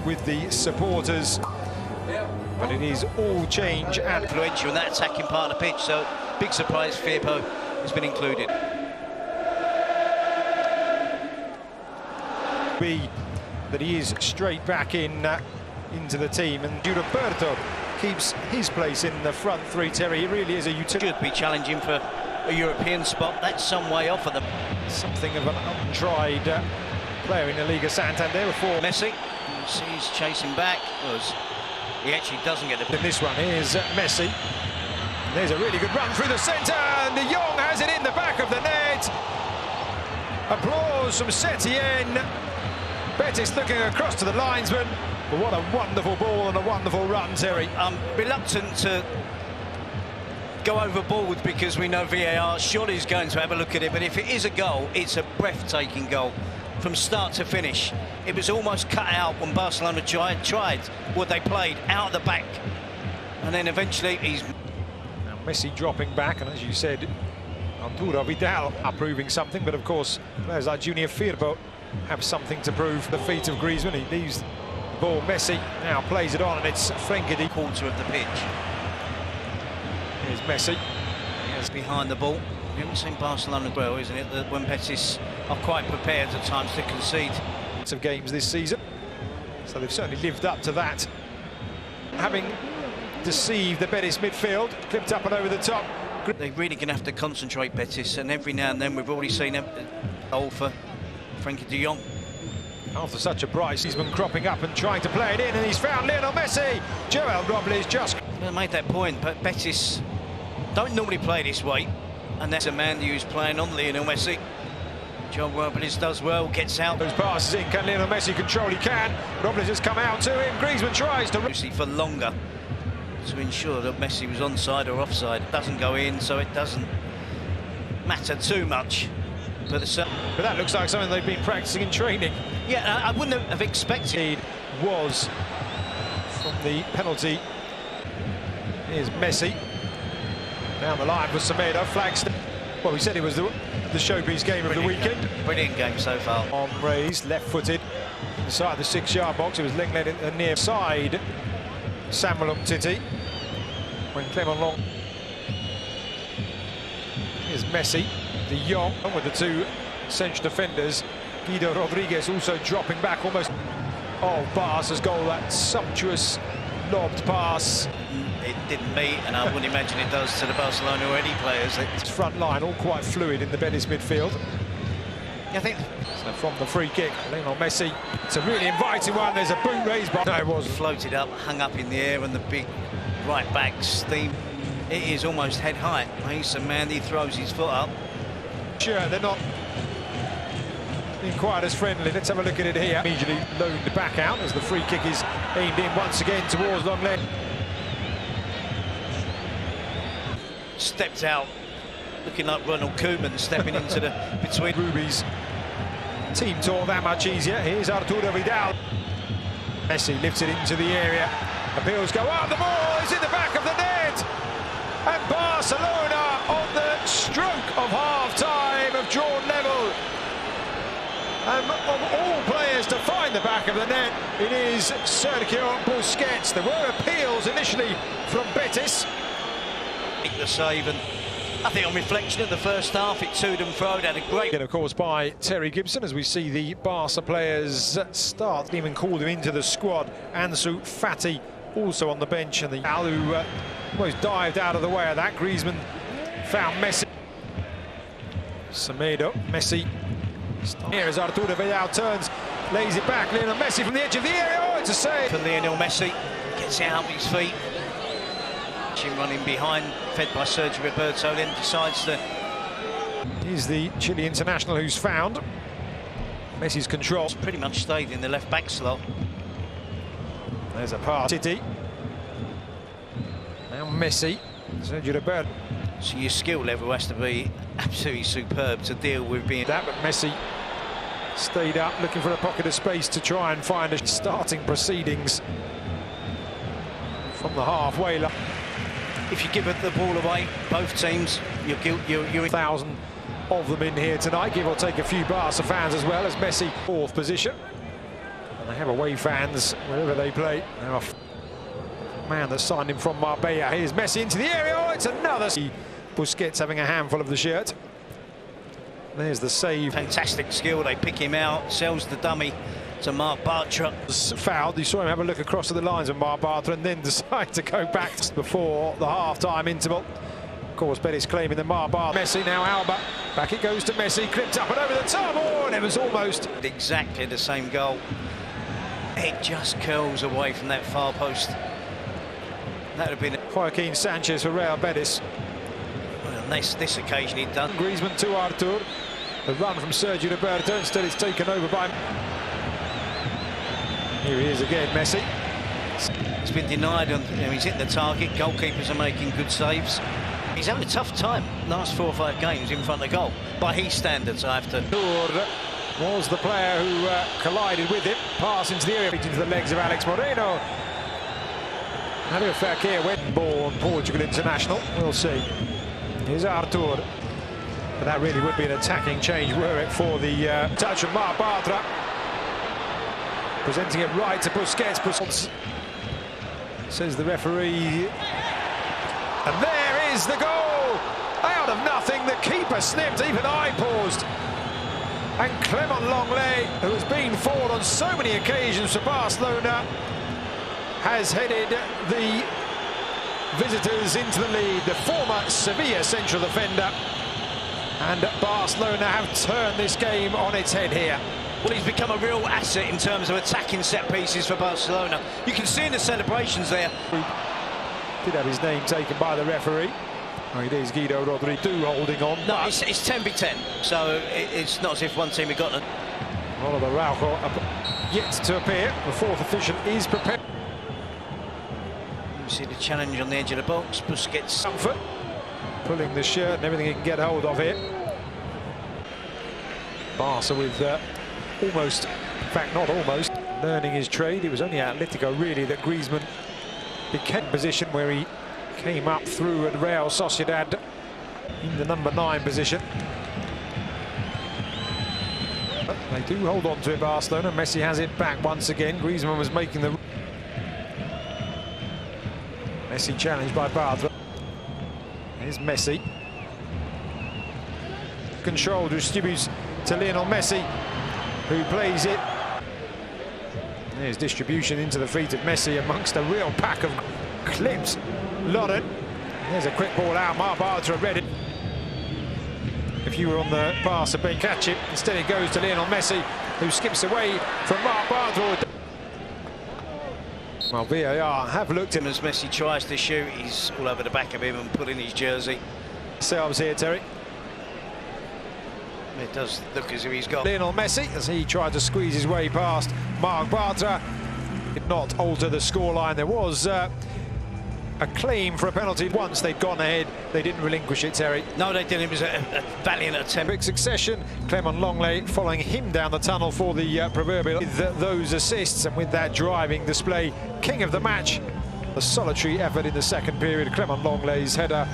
with the supporters. But it is all change and influential in that attacking part of the pitch, so big surprise Firpo has been included. That he is straight back into the team, and Roberto keeps his place in the front three. Terry, he really is a utility. Should be challenging for a European spot. That's some way off of them. Something of an untried player in the Liga Santander before. Messi, he's chasing back. He actually doesn't get the... In this one, here's Messi. There's a really good run through the centre, and de Jong has it in the back of the net. Applause from Setien. Betis looking across to the linesman. But what a wonderful ball and a wonderful run, Terry. I'm reluctant to go overboard because we know VAR surely is going to have a look at it, but if it is a goal, it's a breathtaking goal from start to finish. It was almost cut out when Barcelona tried what they played out of the back, and then eventually he's... Now Messi dropping back, and as you said, Arturo Vidal are proving something, but of course players like Junior Firpo have something to prove. The feet of Griezmann, he leaves the ball. Messi now plays it on, and it's Frenkie de... quarter of the pitch. Here's Messi. He's behind the ball. We haven't seen Barcelona well, isn't it, that when Betis are quite prepared at times to concede. Lots of games this season, so they've certainly lived up to that. Having deceived the Betis midfield, clipped up and over the top. They're really going to have to concentrate, Betis, and every now and then we've already seen a goal for Frenkie de Jong. After such a bright season, cropping up and trying to play it in, and he's found Lionel Messi. Joel Robles just... I made that point, but Betis don't normally play this way, and that's a man who's playing on Lionel Messi. Joel Robles does well, gets out. Those passes in, can Lionel Messi control? He can. Robles has come out to him. Griezmann tries to... For longer, to ensure that Messi was onside or offside. It doesn't go in, so it doesn't matter too much. But that looks like something they've been practicing in training. Yeah, I wouldn't have expected. Was from the penalty. Here's Messi. Down the line for Semedo, flags. Well, we said it was the showpiece game of the weekend. Brilliant game so far. On raised, left-footed, inside the 6-yard box. It was led in the near side. Samuel Umtiti. When Clement Long. Here's Messi. De Jong with the two central defenders. Guido Rodriguez also dropping back almost. Oh, Barca's goal, that sumptuous lobbed pass. It didn't meet, and I wouldn't imagine it does to the Barcelona or any players. It's front line, all quite fluid in the Betis midfield. I think so. From the free kick, Lionel Messi. It's a really inviting one. There's a boot raised by... No, it wasn't. Floated up, hung up in the air, and the big right back steam. It is almost head high. He's Mandy throws his foot up. Sure, they're not being quite as friendly. Let's have a look at it here. Immediately loaned back out as the free kick is aimed in once again towards Lenglet. Stepped out, looking like Ronald Koeman stepping into the between. Ruby's team talk that much easier. Here's Arturo Vidal. Messi lifts it into the area. Appeals go out. The ball is in the back of the net. And Barcelona on the stroke of half-time have drawn level. And of all players to find the back of the net, it is Sergio Busquets. There were appeals initially from Betis. The save, and I think on reflection of the first half, it toed and froed, had a great... And of course by Terry Gibson, as we see the Barca players start, even called him into the squad. Ansu Fati also on the bench, and the Al who almost dived out of the way of that. Griezmann found Messi. Semedo, Messi. Here as Arturo Vidal turns, lays it back. Lionel Messi from the edge of the area. Oh, it's a save. For Lionel Messi, gets out with his feet. Running behind, fed by Sergio Roberto, then decides to... He's the Chile international who's found. Messi's control. It's pretty much stayed in the left-back slot. There's a pass. City. Now Messi. Sergio Roberto. So your skill level has to be absolutely superb to deal with being... That, but Messi stayed up, looking for a pocket of space to try and find a starting proceedings from the halfway line. If you give it the ball away, both teams, you're 1,000 of them in here tonight, give or take a few Barca fans as well, as Messi fourth position. And they have away fans wherever they play. Now a man that signed him from Marbella. Here's Messi into the area. Oh, it's another. Busquets having a handful of the shirt. There's the save. Fantastic skill. They pick him out, sells the dummy to Marc Bartra. Fouled. You saw him have a look across to the lines of Marc Bartra and then decide to go back before the half-time interval. Of course, Betis claiming the Marc Bartra. Messi now Alba. Back it goes to Messi. Clipped up and over the top. Oh, and it was almost exactly the same goal. It just curls away from that far post. That would have been Joaquin Sanchez for Real Betis. Well, this occasion he'd done. Griezmann to Artur. The run from Sergio Roberto. Instead, it's taken over by. Here he is again, Messi. He's been denied. He's hit the target. Goalkeepers are making good saves. He's having a tough time last 4 or 5 games in front of the goal. By his standards, I have to. Was the player who collided with him. Pass into the area, into the legs of Alex Moreno. Having a Fekir went ball on Portugal international. We'll see. Here's Artur. But that really would be an attacking change were it for the touch of Marc Bartra. Presenting it right to Busquets. Busquets says the referee. And there is the goal! Out of nothing, the keeper snipped, even I paused. And Clement Lenglet, who has been forward on so many occasions for Barcelona, has headed the visitors into the lead. The former Sevilla central defender. And Barcelona have turned this game on its head here. Well, he's become a real asset in terms of attacking set pieces for Barcelona. You can see in the celebrations there. Did have his name taken by the referee. Oh, it is Guido Rodrigo holding on. No, it's 10-10, so it's not as if one team had gotten it. Oliver Raucho yet to appear. The fourth official is prepared. You see the challenge on the edge of the box. Busquets. Comfort, pulling the shirt and everything he can get hold of here. Barca with almost, in fact not almost, learning his trade. It was only at Atletico really that Griezmann became position where he came up through at Real Sociedad in the number 9 position. But they do hold on to it, Barcelona. Messi has it back once again. Griezmann was making the... Messi challenged by Bartra. Here's Messi. Control distributes to Lionel Messi, who plays it. There's distribution into the feet of Messi amongst a real pack of clips. Loddon. There's a quick ball out. Marc Bartra read it. If you were on the Barca bench, catch it. Instead it goes to Lionel Messi, who skips away from Marc Bartra. Well, VAR have looked at him as Messi tries to shoot. He's all over the back of him and put in his jersey. Selves here, Terry. It does look as if he's got Lionel Messi as he tried to squeeze his way past Marc Bartra. Did not alter the scoreline. There was a claim for a penalty. Once they'd gone ahead, they didn't relinquish it, Terry. No, they didn't. It was a valiant attempt. Quick succession. Clement Lenglet following him down the tunnel for the proverbial. With those assists and with that driving display, king of the match. A solitary effort in the second period. Clement Lenglet's header.